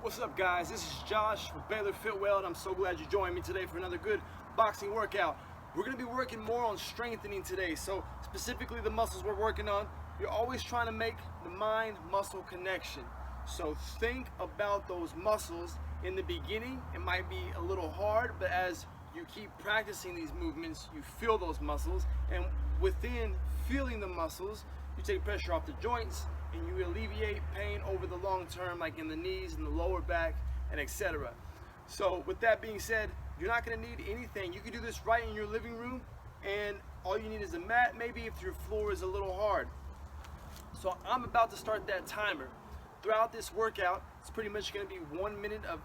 What's up, guys? This is Josh with Baylor Fitwell, and I'm so glad you joined me today for another good boxing workout. We're going to be working more on strengthening today, so specifically the muscles we're working on. You're always trying to make the mind-muscle connection. So think about those muscles. In the beginning, it might be a little hard, but as you keep practicing these movements, you feel those muscles, and within feeling the muscles, you take pressure off the joints, and you alleviate pain over the long term, like in the knees and the lower back, and etc. So with that being said, you're not going to need anything. You can do this right in your living room, and all you need is a mat, maybe if your floor is a little hard. So I'm about to start that timer. Throughout this workout, it's pretty much going to be 1 minute of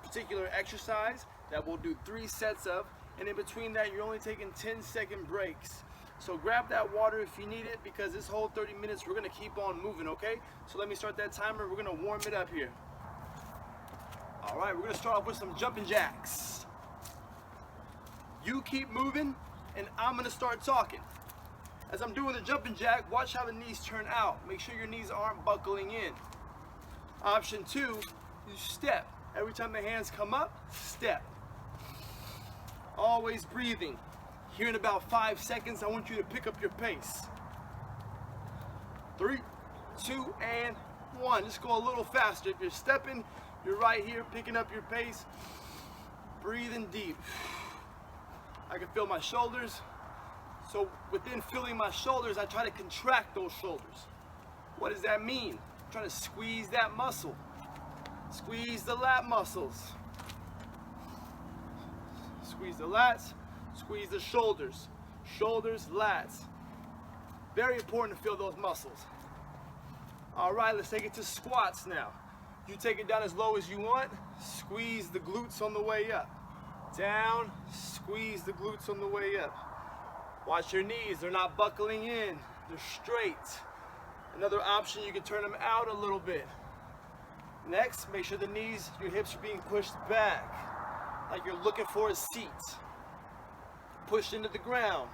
particular exercise that we'll do 3 sets of, and in between that you're only taking 10-second breaks. So grab that water if you need it, because this whole 30 minutes we're going to keep on moving, okay? So let me start that timer. We're going to warm it up here. All right, we're going to start off with some jumping jacks. You keep moving, and I'm going to start talking. As I'm doing the jumping jack, watch how the knees turn out. Make sure your knees aren't buckling in. Option 2, you step. Every time the hands come up, step. Always breathing. Here in about 5 seconds, I want you to pick up your pace. 3, 2, and 1. Just go a little faster. If you're stepping, you're right here picking up your pace. Breathing deep. I can feel my shoulders. So within feeling my shoulders, I try to contract those shoulders. What does that mean? I'm trying to squeeze that muscle. Squeeze the lat muscles. Squeeze the lats. Squeeze the shoulders. Shoulders, lats. Very important to feel those muscles. All right, let's take it to squats now. You take it down as low as you want. Squeeze the glutes on the way up. Down, squeeze the glutes on the way up. Watch your knees, they're not buckling in, they're straight. Another option, you can turn them out a little bit. Next, make sure the knees, your hips are being pushed back, like you're looking for a seat. Push into the ground.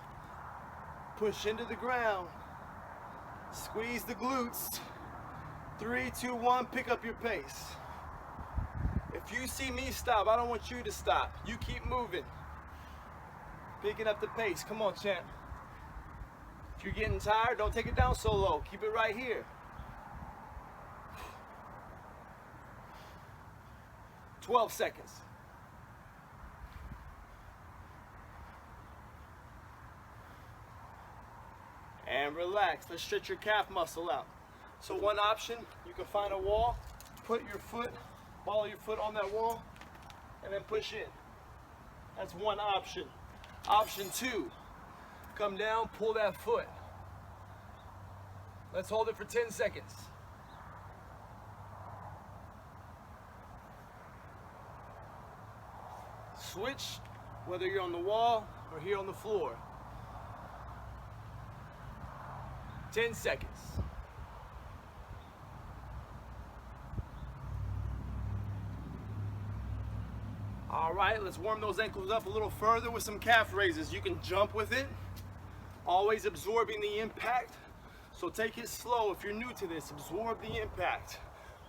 Push into the ground. Squeeze the glutes. 3, 2, 1, pick up your pace. If you see me stop, I don't want you to stop. You keep moving. Picking up the pace. Come on, champ. If you're getting tired, don't take it down so low. Keep it right here. 12 seconds. And relax. Let's stretch your calf muscle out. So one option, you can find a wall, put your foot, ball your foot on that wall, and then push in. That's one option. Option 2, come down, pull that foot. Let's hold it for 10 seconds. Switch, whether you're on the wall or here on the floor. 10 seconds. All right, let's warm those ankles up a little further with some calf raises. You can jump with it, always absorbing the impact. So take it slow if you're new to this. Absorb the impact,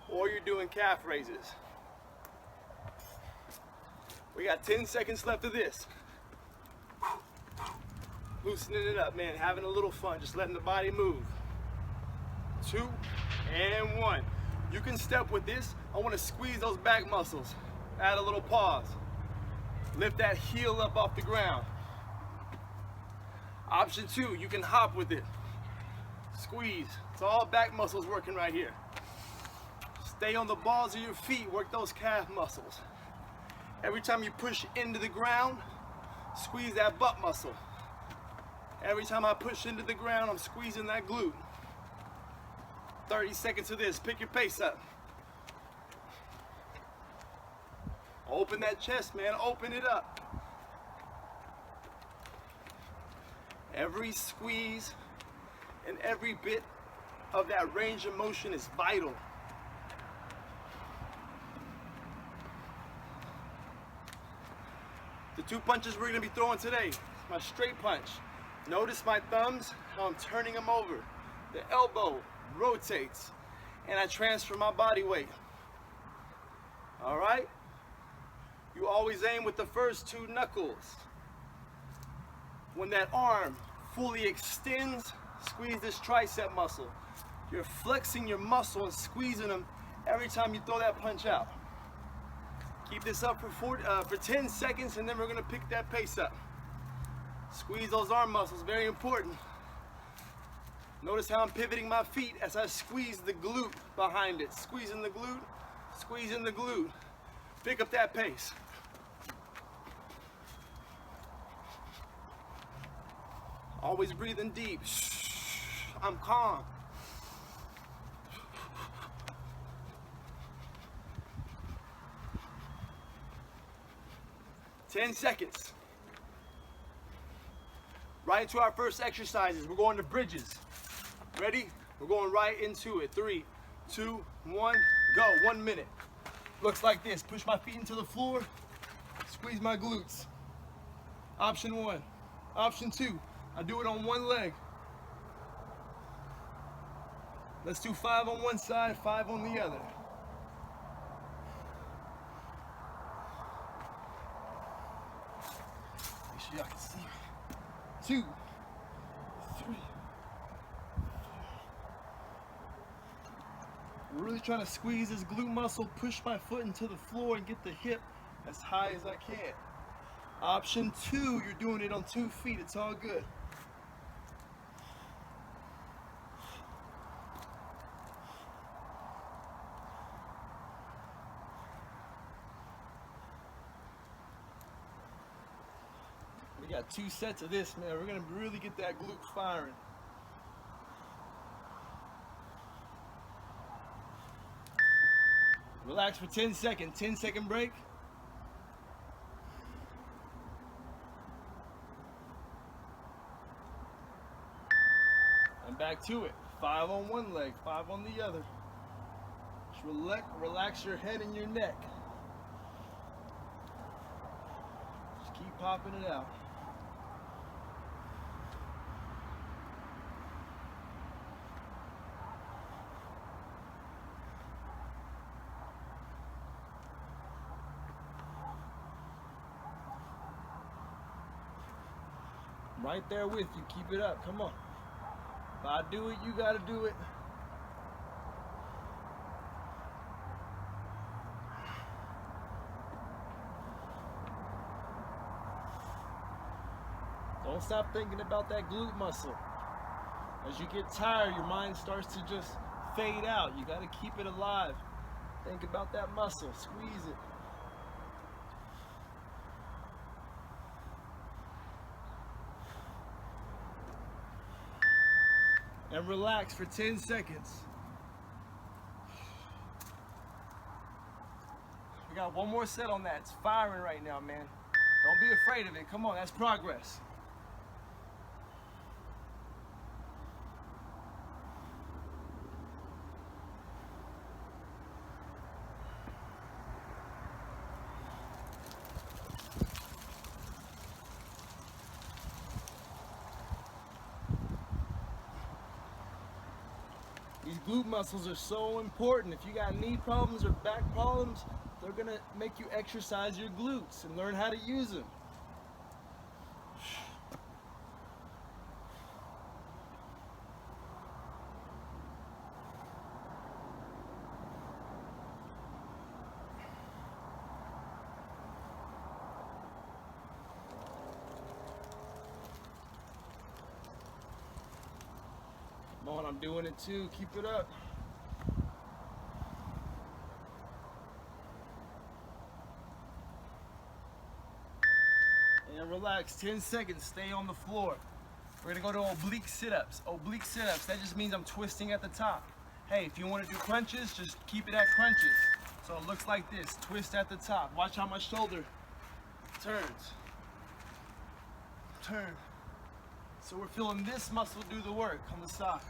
or you're doing calf raises. We got 10 seconds left of this. Loosening it up, man, having a little fun, just letting the body move. 2 and 1. You can step with this. I want to squeeze those back muscles. Add a little pause. Lift that heel up off the ground. Option 2, you can hop with it. Squeeze. It's all back muscles working right here. Stay on the balls of your feet, work those calf muscles. Every time you push into the ground, squeeze that butt muscle. Every time I push into the ground, I'm squeezing that glute. 30 seconds of this. Pick your pace up. Open that chest, man. Open it up. Every squeeze and every bit of that range of motion is vital. The 2 punches we're going to be throwing today. My straight punch. Notice my thumbs, how I'm turning them over. The elbow rotates, and I transfer my body weight. All right? You always aim with the first 2 knuckles. When that arm fully extends, squeeze this tricep muscle. You're flexing your muscle and squeezing them every time you throw that punch out. Keep this up for 10 seconds, and then we're gonna pick that pace up. Squeeze those arm muscles, very important. Notice how I'm pivoting my feet as I squeeze the glute behind it. Squeezing the glute, squeezing the glute. Pick up that pace. Always breathing deep. I'm calm. Ten seconds. Right into our first exercises. We're going to bridges. Ready? We're going right into it. 3, 2, 1, go. 1 minute. Looks like this. Push my feet into the floor. Squeeze my glutes. Option 1. Option 2. I do it on one leg. Let's do 5 on one side, 5 on the other. Make sure y'all can see me. 2, 3. I'm really trying to squeeze this glute muscle, push my foot into the floor and get the hip as high as I can. Option 2, you're doing it on 2 feet. It's all good. We got 2 sets of this, man. We're gonna really get that glute firing. Relax for 10 seconds. 10-second break. And back to it. 5 on one leg, 5 on the other. Just relax your head and your neck. Just keep popping it out. Right there with you. Keep it up. Come on. If I do it, you gotta do it. Don't stop thinking about that glute muscle. As you get tired, your mind starts to just fade out. You gotta keep it alive. Think about that muscle. Squeeze it. And relax for 10 seconds. We got 1 more set on that. It's firing right now, man. Don't be afraid of it. Come on, that's progress. These glute muscles are so important. If you got knee problems or back problems, they're gonna make you exercise your glutes and learn how to use them. Come on, I'm doing it too. Keep it up. And relax. 10 seconds. Stay on the floor. We're gonna go to oblique sit-ups. Oblique sit-ups. That just means I'm twisting at the top. Hey, if you want to do crunches, just keep it at crunches. So it looks like this. Twist at the top. Watch how my shoulder turns. Turn. So we're feeling this muscle do the work on the side.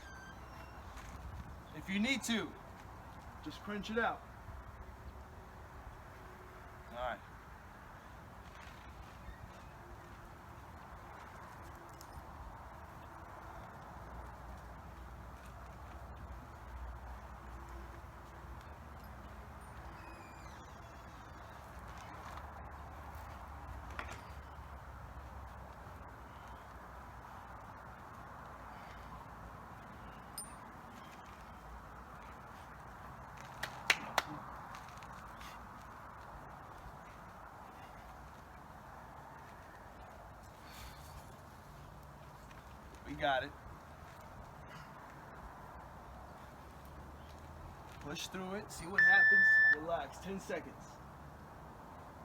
If you need to, just crunch it out. All right. got it. Push through it, see what happens. Relax, 10 seconds.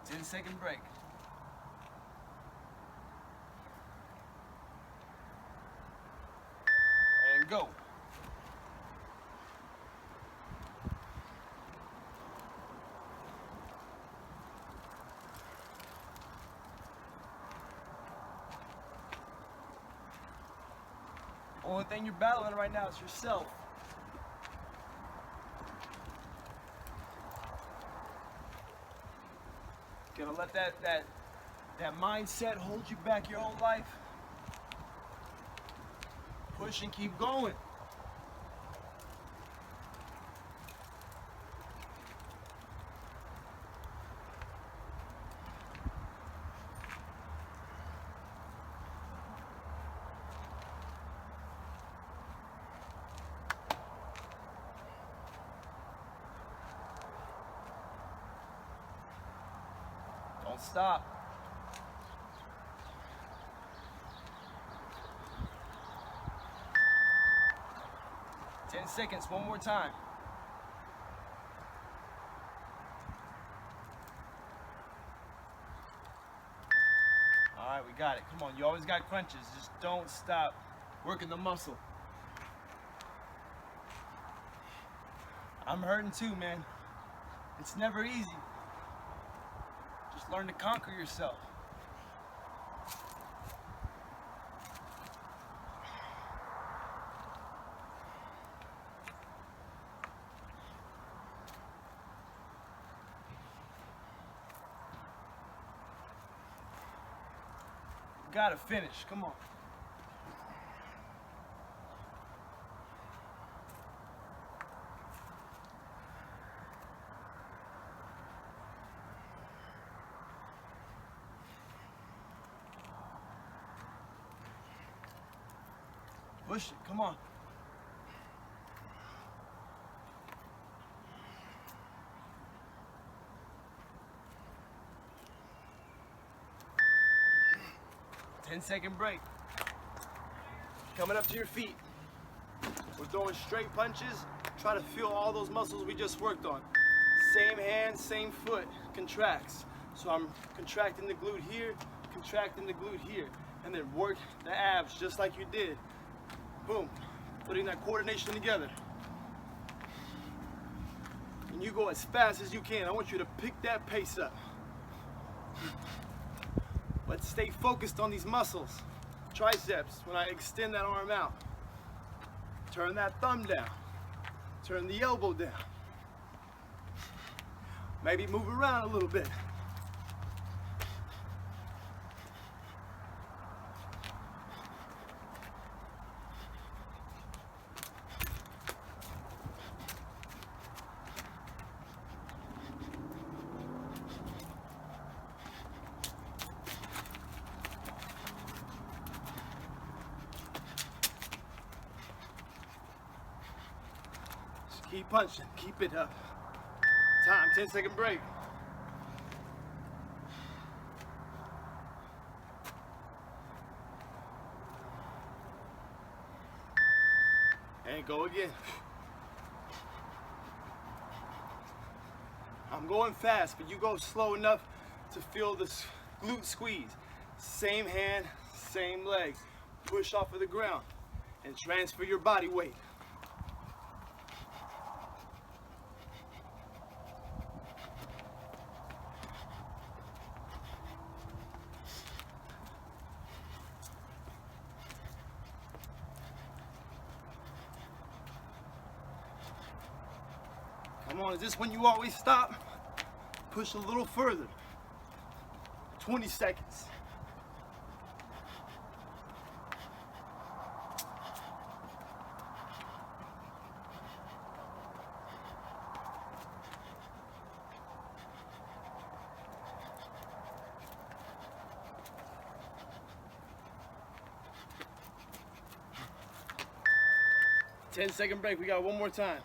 10-second break. And go. Only thing you're battling right now is yourself. Gonna let that mindset hold you back your whole life. Push and keep going. Don't stop. Ten seconds, one more time. All right, we got it. Come on, you always got crunches. Just don't stop working the muscle. I'm hurting too, man. It's never easy. Just learn to conquer yourself. You gotta finish, come on. Push it, come on. Ten-second break. Coming up to your feet. We're throwing straight punches. Try to feel all those muscles we just worked on. Same hand, same foot contracts. So I'm contracting the glute here, contracting the glute here, and then work the abs just like you did. Boom, putting that coordination together. And you go as fast as you can. I want you to pick that pace up. But stay focused on these muscles. Triceps, when I extend that arm out. Turn that thumb down. Turn the elbow down. Maybe move around a little bit. Keep punching, keep it up. Time, 10-second break. And go again. I'm going fast, but you go slow enough to feel this glute squeeze. Same hand, same leg. Push off of the ground and transfer your body weight. Come on, is this when you always stop? Push a little further. 20 seconds. Ten-second break, we got one more time.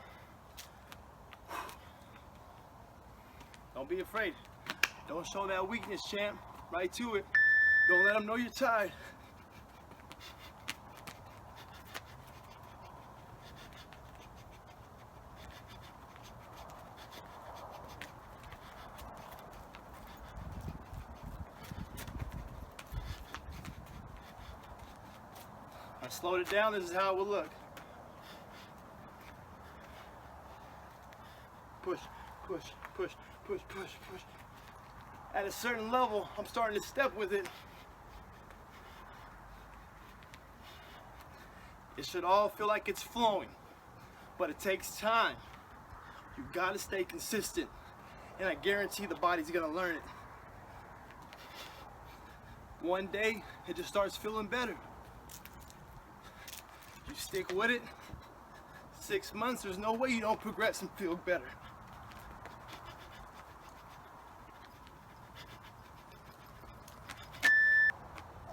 Don't be afraid. Don't show that weakness, champ. Right to it. Don't let them know you're tired. slowed it down, this is how it would look. Push, push, push, push, push, push. At a certain level, I'm starting to step with it. It should all feel like it's flowing, but it takes time. You gotta stay consistent, and I guarantee the body's gonna learn it. One day, it just starts feeling better. You stick with it, 6 months, there's no way you don't progress and feel better.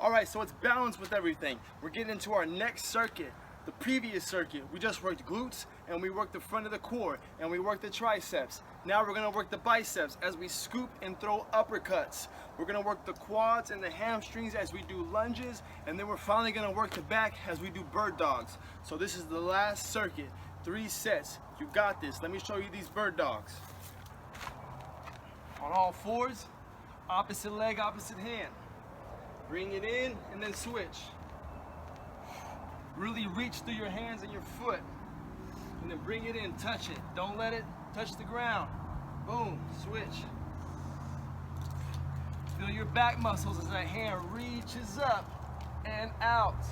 All right, so it's balanced with everything. We're getting into our next circuit. The previous circuit, we just worked glutes and we worked the front of the core and we worked the triceps. Now we're gonna work the biceps as we scoop and throw uppercuts. We're gonna work the quads and the hamstrings as we do lunges, and then we're finally gonna work the back as we do bird dogs. So this is the last circuit, 3 sets. You got this. Let me show you these bird dogs. On all fours, opposite leg, opposite hand. Bring it in and then switch. Really reach through your hands and your foot. And then bring it in, touch it. Don't let it touch the ground. Boom, switch. Feel your back muscles as that hand reaches up and out.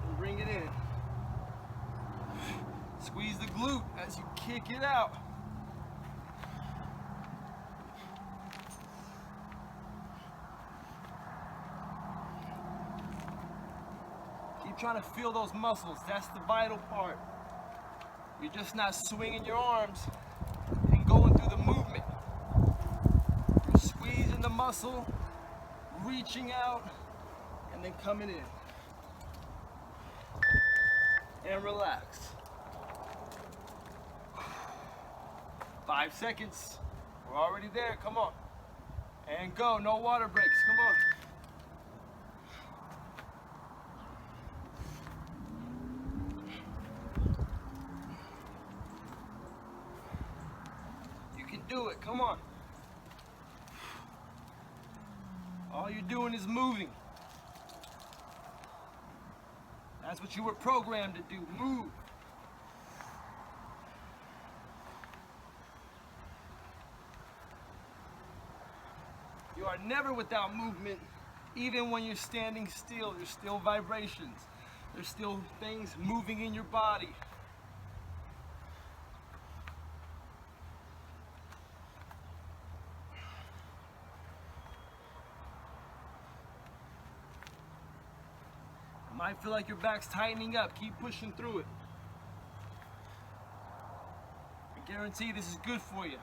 And bring it in. Squeeze the glute as you kick it out. Keep trying to feel those muscles. That's the vital part. You're just not swinging your arms and going through the movement. You're squeezing the muscle, reaching out, and then coming in. And relax. 5 seconds. We're already there. Come on. And go. No water breaks. Come on. Do it, come on. All you're doing is moving. That's what you were programmed to do, move. You are never without movement. Even when you're standing still, there's still vibrations. There's still things moving in your body. Might feel like your back's tightening up. Keep pushing through it. I guarantee this is good for you.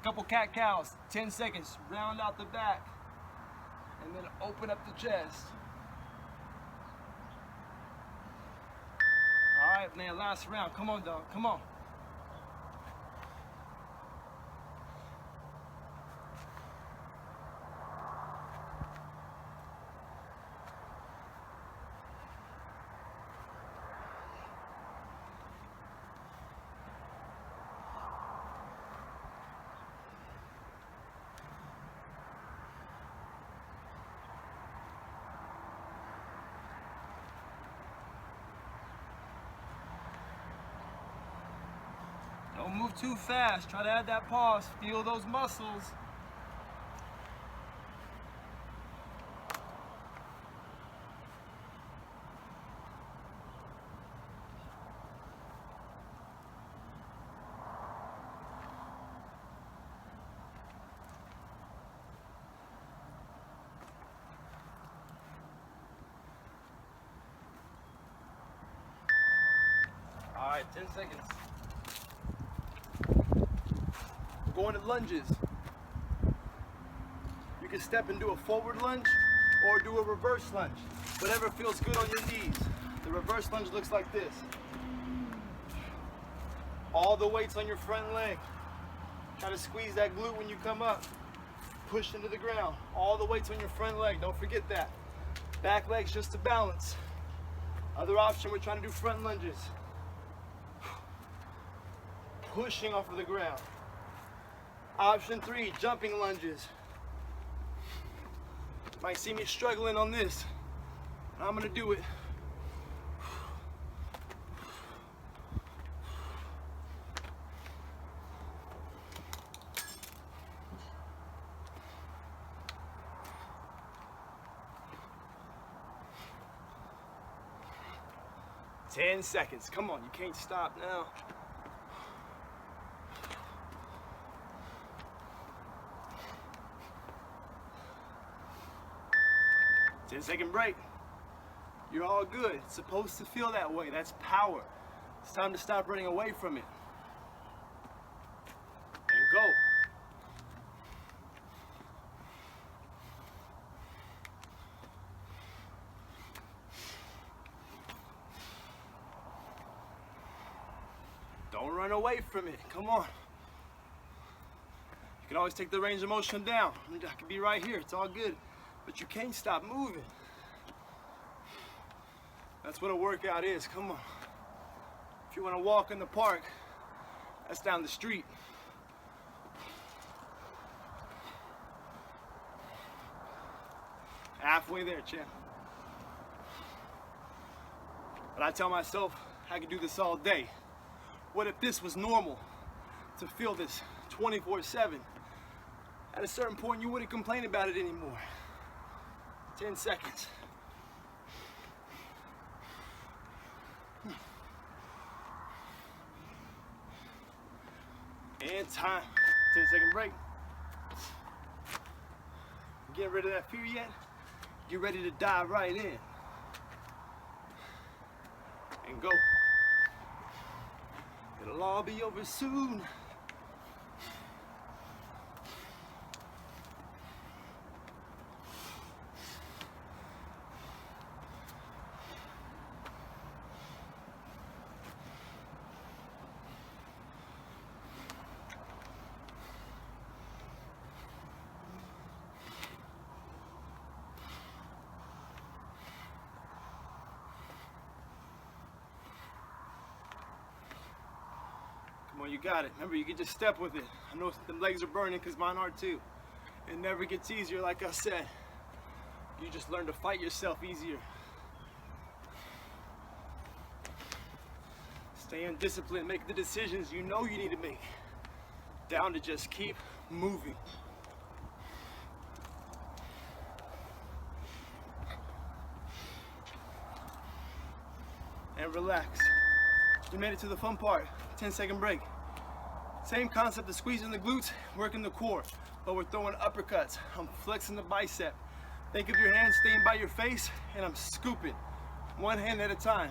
Couple cat-cows, 10 seconds. Round out the back. And then open up the chest. All right, man, last round. Come on, dog, come on. Don't move too fast. Try to add that pause. Feel those muscles. All right, 10 seconds. Going to lunges. You can step and do a forward lunge or do a reverse lunge. Whatever feels good on your knees. The reverse lunge looks like this. All the weights on your front leg. Try to squeeze that glute when you come up. Push into the ground. All the weights on your front leg. Don't forget that. Back leg's just to balance. Other option, we're trying to do front lunges. Pushing off of the ground. Option 3, jumping lunges. Might see me struggling on this. I'm gonna do it. Ten seconds. Come on, you can't stop now. 10-second break. You're all good. It's supposed to feel that way. That's power. It's time to stop running away from it. And go. Don't run away from it. Come on. You can always take the range of motion down. I could be right here. It's all good. But you can't stop moving. That's what a workout is. Come on. If you want to walk in the park, that's down the street. Halfway there, champ. But I tell myself I could do this all day. What if this was normal, to feel this 24/7? At a certain point, you wouldn't complain about it anymore. 10 seconds. And time. 10-second break. Get rid of that fear yet? Get ready to dive right in. And go. It'll all be over soon. Well, you got it. Remember, you can just step with it. I know the legs are burning because mine are too. It never gets easier, like I said. You just learn to fight yourself easier. Stay in discipline, make the decisions you know you need to make. Down to just keep moving. And relax. You made it to the fun part. 10-second break. Same concept of squeezing the glutes, working the core, but we're throwing uppercuts. I'm flexing the bicep. Think of your hands staying by your face, and I'm scooping. One hand at a time.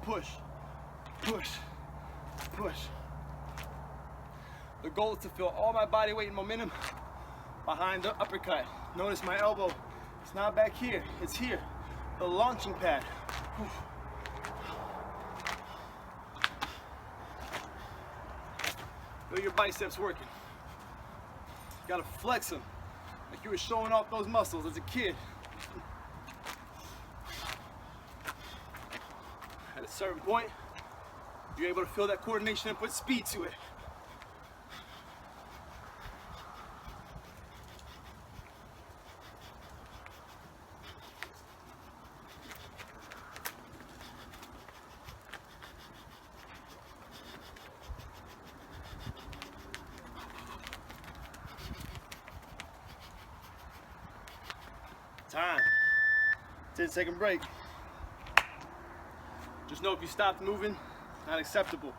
Push, push, push. The goal is to feel all my body weight and momentum behind the uppercut. Notice my elbow. It's not back here, it's here. The launching pad. Whew. Feel your biceps working. You gotta flex them like you were showing off those muscles as a kid. At a certain point, you're able to feel that coordination and put speed to it. Time. 10-second break. Just know if you stop moving, it's not acceptable.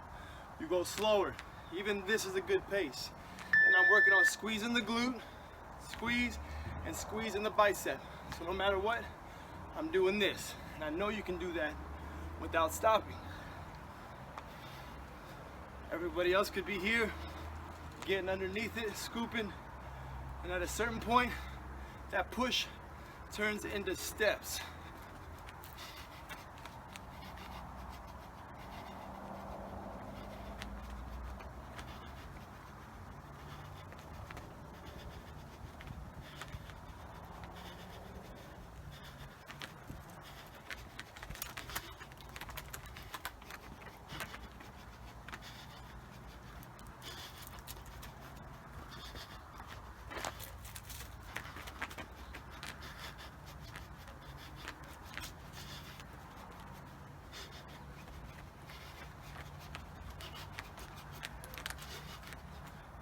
You go slower. Even this is a good pace. And I'm working on squeezing the glute, squeeze, and squeezing the bicep. So no matter what, I'm doing this. And I know you can do that without stopping. Everybody else could be here, getting underneath it, scooping. And at a certain point, that push turns into steps.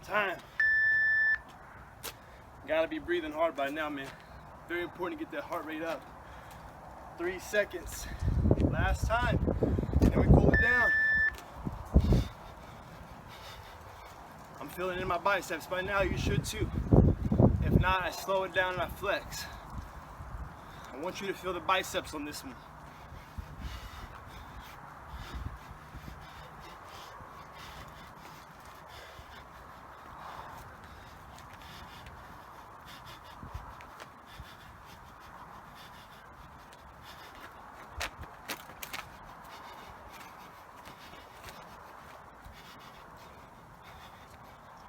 Time. Gotta be breathing hard by now, man. Very important to get that heart rate up. 3 seconds. Last time. Then we cool it down. I'm feeling it in my biceps. By now you should too. If not, I slow it down and I flex. I want you to feel the biceps on this one.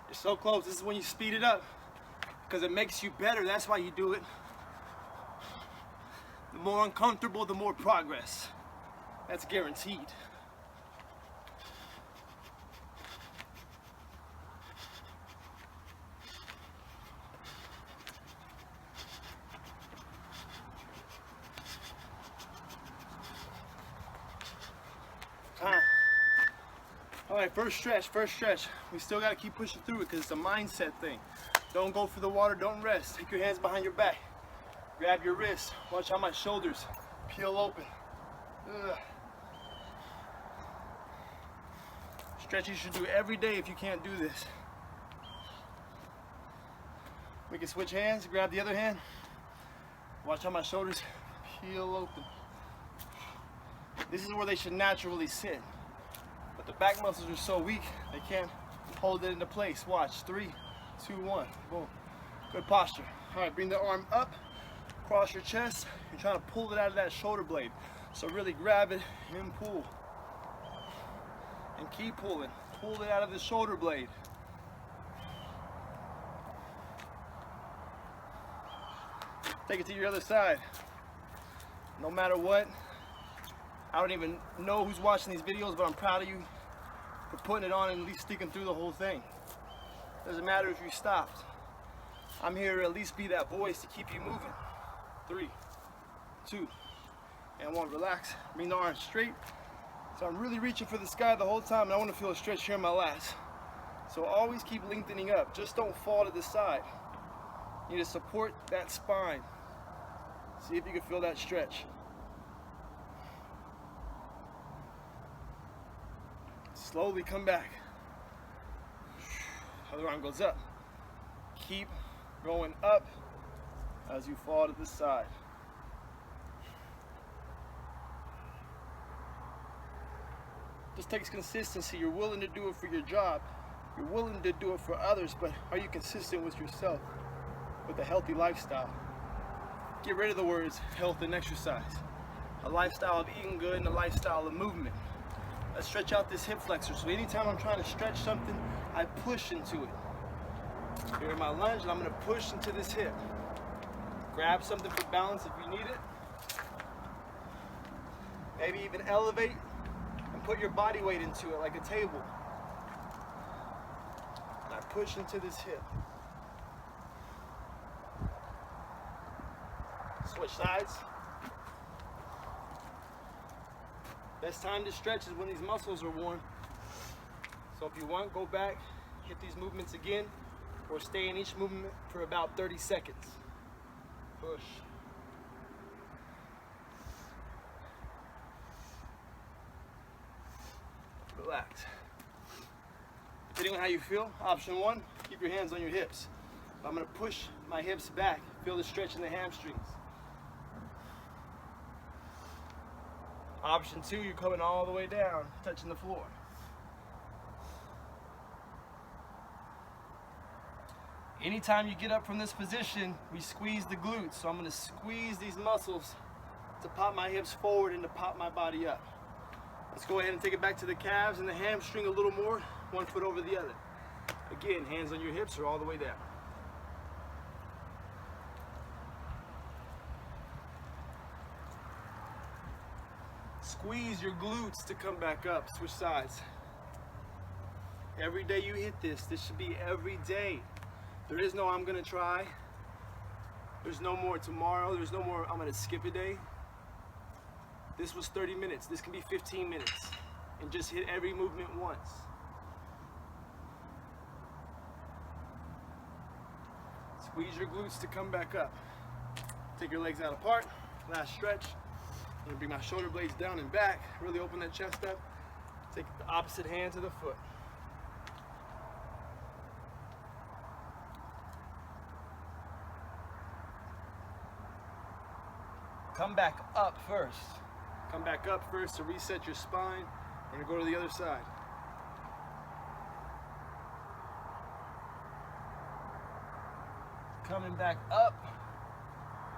You're so close. This is when you speed it up because it makes you better. That's why you do it. The more uncomfortable, the more progress. That's guaranteed. Time. All right, first stretch. We still got to keep pushing through it because it's a mindset thing. Don't go for the water, don't rest. Take your hands behind your back. Grab your wrists. Watch how my shoulders peel open. Ugh. Stretch you should do every day if you can't do this. We can switch hands, grab the other hand. Watch how my shoulders peel open. This is where they should naturally sit. But the back muscles are so weak, they can't hold it into place. Watch, 3, 2, 1, boom. Good posture. All right, bring the arm up, across your chest. You're trying to pull it out of that shoulder blade. So really grab it and pull. And keep pulling. Pull it out of the shoulder blade. Take it to your other side. No matter what, I don't even know who's watching these videos, but I'm proud of you for putting it on and at least sticking through the whole thing. Doesn't matter if you stopped. I'm here to at least be that voice to keep you moving. 3, 2, and 1. Relax. Bring the arms straight. So I'm really reaching for the sky the whole time, and I want to feel a stretch here in my lats. So always keep lengthening up. Just don't fall to the side. You need to support that spine. See if you can feel that stretch. Slowly come back. Other arm goes up. Keep going up as you fall to the side. This takes consistency. You're willing to do it for your job. You're willing to do it for others, but are you consistent with yourself, with a healthy lifestyle? Get rid of the words health and exercise. A lifestyle of eating good and a lifestyle of movement. Let's stretch out this hip flexor. So anytime I'm trying to stretch something, I push into it. Here in my lunge, and I'm going to push into this hip. Grab something for balance if you need it. Maybe even elevate and put your body weight into it like a table. And I push into this hip. Switch sides. Best time to stretch is when these muscles are worn. So if you want, go back, hit these movements again, or stay in each movement for about 30 seconds. Push. Relax. Depending on how you feel, option 1, keep your hands on your hips. I'm going to push my hips back. Feel the stretch in the hamstrings. Option 2, you're coming all the way down, touching the floor. Anytime you get up from this position, we squeeze the glutes. So I'm going to squeeze these muscles to pop my hips forward and to pop my body up. Let's go ahead and take it back to the calves and the hamstring a little more, 1 foot over the other. Again, hands on your hips or all the way down. Squeeze your glutes to come back up. Switch sides. Every day you hit this. This should be every day. There is no I'm gonna try. There's no more tomorrow. There's no more I'm gonna skip a day. This was 30 minutes. This can be 15 minutes. And just hit every movement once. Squeeze your glutes to come back up. Take your legs out apart. Last stretch. I'm gonna bring my shoulder blades down and back. Really open that chest up. Take the opposite hand to the foot. Come back up first. Come back up first to reset your spine. We're gonna go to the other side. Coming back up.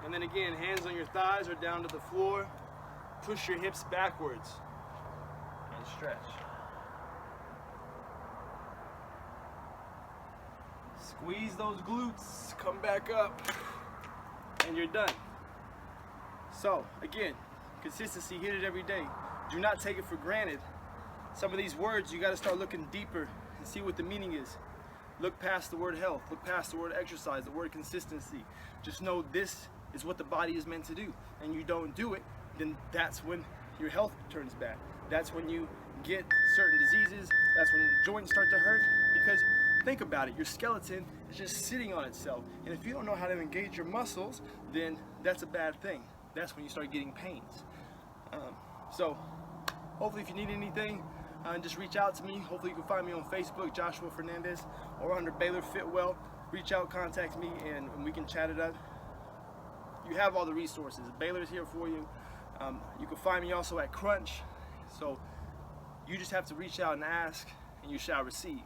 And then again, hands on your thighs or down to the floor. Push your hips backwards and stretch. Squeeze those glutes, come back up, and you're done. So again, consistency, hit it every day. Do not take it for granted. Some of these words, you gotta start looking deeper and see what the meaning is. Look past the word health, look past the word exercise, the word consistency. Just know this is what the body is meant to do, and you don't do it, then that's when your health turns bad. That's when you get certain diseases, that's when joints start to hurt, because think about it, your skeleton is just sitting on itself, and if you don't know how to engage your muscles, then that's a bad thing. That's when you start getting pains. So hopefully if you need anything, just reach out to me. Hopefully you can find me on Facebook, Joshua Fernandez, or under Baylor Fitwell. Reach out, contact me, and we can chat it up. You have all the resources. Baylor's here for you. You can find me also at Crunch. So you just have to reach out and ask, and you shall receive.